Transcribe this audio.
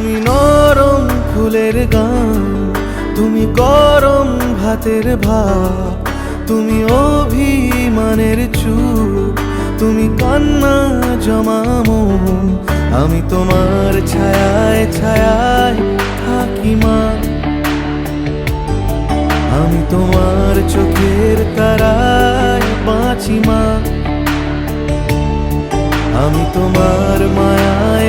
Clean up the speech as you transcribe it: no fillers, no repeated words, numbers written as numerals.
তুমি নরম ফুলের গান, তুমি গরম ভাতের ভাত, তুমি অভিমানের চুপ, তুমি কান্না জমামো। আমি তোমার ছায়ায় ছায়ায় থাকি মা, আমি তোমার চোখের তারায় বাঁচি মা, আমি তোমার মায়ায়